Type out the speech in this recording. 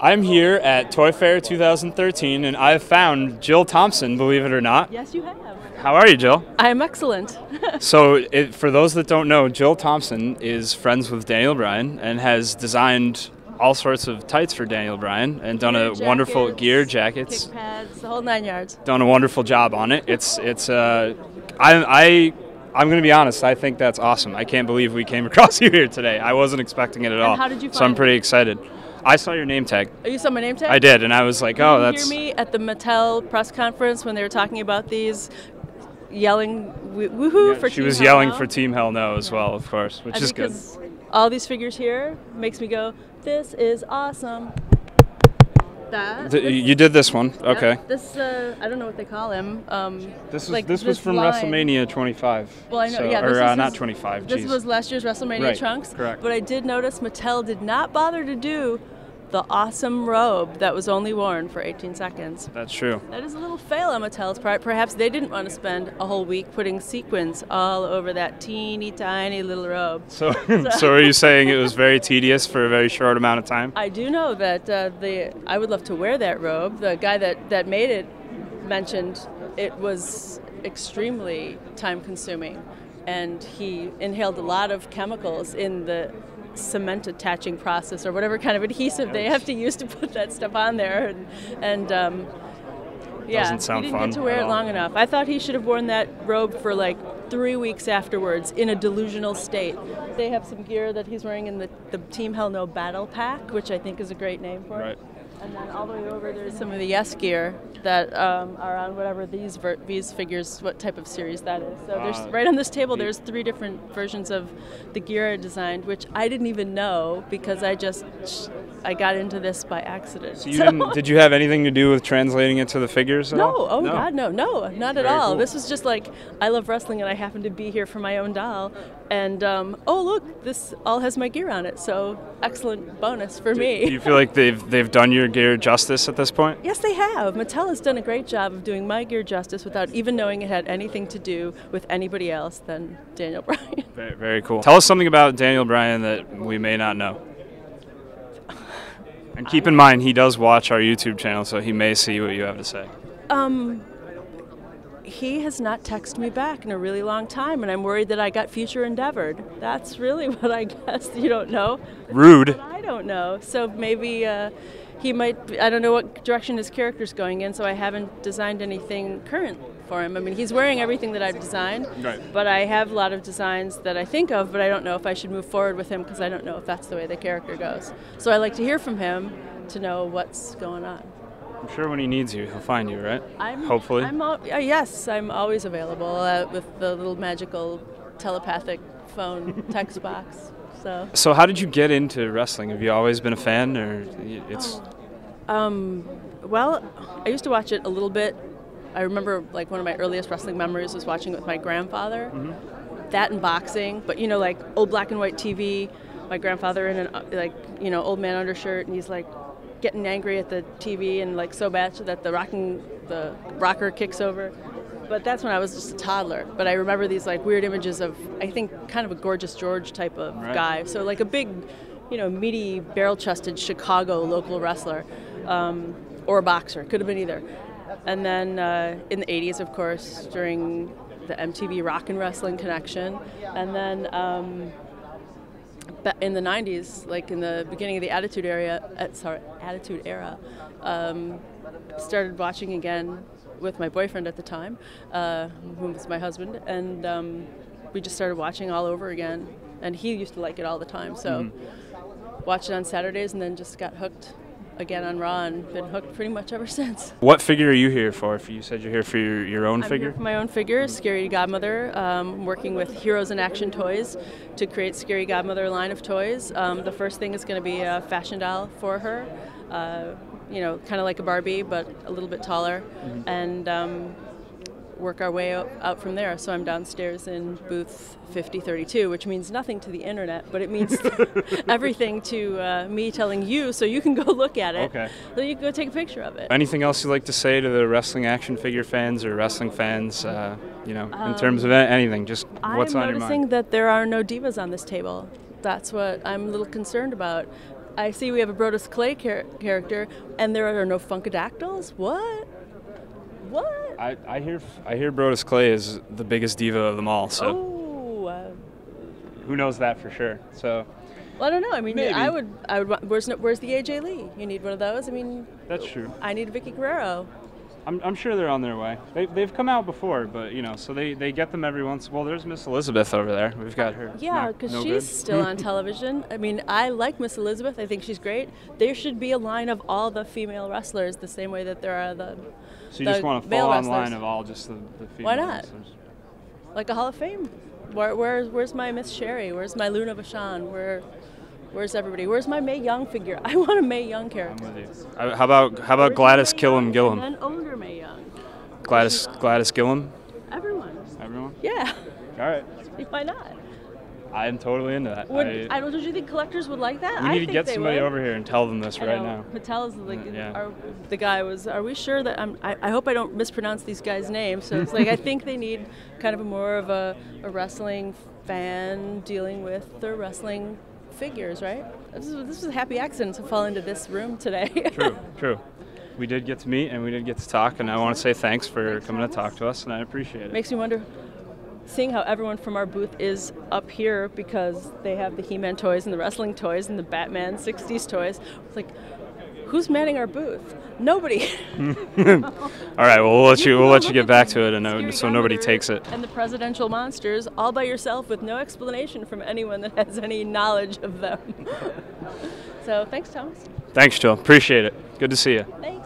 I'm here at Toy Fair 2013, and I've found Jill Thompson, believe it or not. Yes, you have. How are you, Jill? I am excellent. For those that don't know, Jill Thompson is friends with Daniel Bryan and has designed all sorts of tights for Daniel Bryan and done a wonderful gear jackets, kick pads, the whole 9 yards. Done a wonderful job on it. I'm going to be honest, I think that's awesome. I can't believe we came across you here today. I wasn't expecting it at all. How did you find So I'm pretty excited. I saw your name tag. Oh, you saw my name tag? I did, and I was like, oh, that's... Did you hear me at the Mattel press conference when they were talking about these, yelling woohoo for Team Hell No? She was yelling for Team Hell No as well, of course, which is good. All these figures here makes me go, this is awesome. You did this one, okay. This, I don't know what they call him. This was from WrestleMania 25. Well, I know, so, yeah. Or not 25, This was last year's WrestleMania trunks. Correct. But I did notice Mattel did not bother to do the awesome robe that was only worn for 18 seconds. That's true. That is a little fail on Mattel's part. Perhaps they didn't want to spend a whole week putting sequins all over that teeny tiny little robe. So are you saying it was very tedious for a very short amount of time? I do know that I would love to wear that robe. The guy that made it mentioned it was extremely time consuming, and he inhaled a lot of chemicals in the cement attaching process or whatever kind of adhesive they have to use to put that stuff on there, and yeah, Doesn't sound he didn't fun get to wear it long enough. I thought he should have worn that robe for like 3 weeks afterwards in a delusional state. They have some gear that he's wearing in the Team Hell No Battle Pack, which I think is a great name for it. And then all the way over there's some of the Yes gear that are on whatever these figures, what type of series that is. So there's right on this table there's 3 different versions of the gear I designed, which I didn't even know because I got into this by accident. So did you have anything to do with translating it to the figures at all? Oh no. God, no, not at Very all. cool. This was just like, I love wrestling and I happen to be here for my own doll, and oh look, this all has my gear on it, so excellent bonus for me. Do you feel like they've done your gear justice at this point? Yes, they have. Mattel has done a great job of doing my gear justice without even knowing it had anything to do with anybody else than Daniel Bryan. Very, very cool. Tell us something about Daniel Bryan that we may not know. And keep in mind, he does watch our YouTube channel, so he may see what you have to say. He has not texted me back in a really long time, and I'm worried that I got future endeavored. That's really what I guess you don't know. Rude. I don't know. So maybe he might, I don't know what direction his character's going in, so I haven't designed anything current for him. I mean, he's wearing everything that I've designed, but I have a lot of designs that I think of, but I don't know if I should move forward with him because I don't know if that's the way the character goes. So I like to hear from him to know what's going on. I'm sure when he needs you, he'll find you, right? Hopefully. Yes, I'm always available with the little magical telepathic phone text box. So how did you get into wrestling? Have you always been a fan, or it's? Well, I used to watch it a little bit. I remember like one of my earliest wrestling memories was watching it with my grandfather. Mm-hmm. That and boxing, but like old black and white TV. My grandfather in an old man undershirt, and he's like getting angry at the TV and like so bad that the rocker kicks over. But that's when I was just a toddler. But I remember these like weird images of, I think, kind of a Gorgeous George type of guy. So like a big, meaty, barrel-chested Chicago local wrestler, or a boxer. Could have been either. And then in the 80s, of course, during the MTV Rock and Wrestling Connection. And then in the 90s, like in the beginning of the Attitude Era, started watching again with my boyfriend at the time, who was my husband, and we just started watching all over again. And he used to like it all the time, so watched it on Saturdays, and then just got hooked again on Raw, and been hooked pretty much ever since. What figure are you here for? If you said you're here for your own figure? I'm here for my own figure, Scary Godmother. Working with Heroes in Action Toys to create Scary Godmother line of toys. The first thing is going to be a fashion doll for her. Kind of like a Barbie, but a little bit taller, and work our way out from there. So I'm downstairs in booth 5032, which means nothing to the internet, but it means everything to me telling you, so you can go look at it. Okay. So you can go take a picture of it. Anything else you'd like to say to the wrestling action figure fans or wrestling fans, in terms of anything, just what's on your mind? I'm noticing that there are no divas on this table. That's what I'm a little concerned about. I see we have a Brodus Clay character, and there are no Funkadactyls? What? What? I hear Brodus Clay is the biggest diva of them all. So who knows that for sure? So. Well, I don't know. I mean, maybe. I would. Where's the AJ Lee? You need one of those. I mean. That's true. I need a Vicky Guerrero. I'm sure they're on their way. They've come out before, but so they get them every once. Well, there's Miss Elizabeth over there. We've got her. Yeah, because she's still on television. I mean, I like Miss Elizabeth. I think she's great. There should be a line of all the female wrestlers the same way that there are the. So you just want a full-on line of all just the female Why not? wrestlers? Like a Hall of Fame. Where's my Miss Sherry? Where's my Luna Vachon? Where's everybody? Where's my Mae Young figure? I want a Mae Young character. I'm with you. How about Gladys Gillum? And then older Mae Young. Gladys Gillum? Everyone. Everyone? Yeah. All right. Why not? I'm totally into that. Don't you think collectors would like that? We need to get somebody over here and tell them this right now. Mattel is like, the guy was, are we sure that I hope I don't mispronounce these guys' names. So it's like, I think they need kind of more of a wrestling fan dealing with their wrestling figures, right? This was a happy accident to fall into this room today. True. We did get to meet and we did get to talk, and I want to say thanks for coming to talk to us, and I appreciate it. Makes me wonder, seeing how everyone from our booth is up here because they have the He-Man toys and the wrestling toys and the Batman 60s toys. It's like, who's manning our booth? Nobody. All right, well, we'll let you get back to it, and so nobody takes it. And the presidential monsters all by yourself with no explanation from anyone that has any knowledge of them. So thanks, Thomas. Thanks, Jill. Appreciate it. Good to see you. Thanks.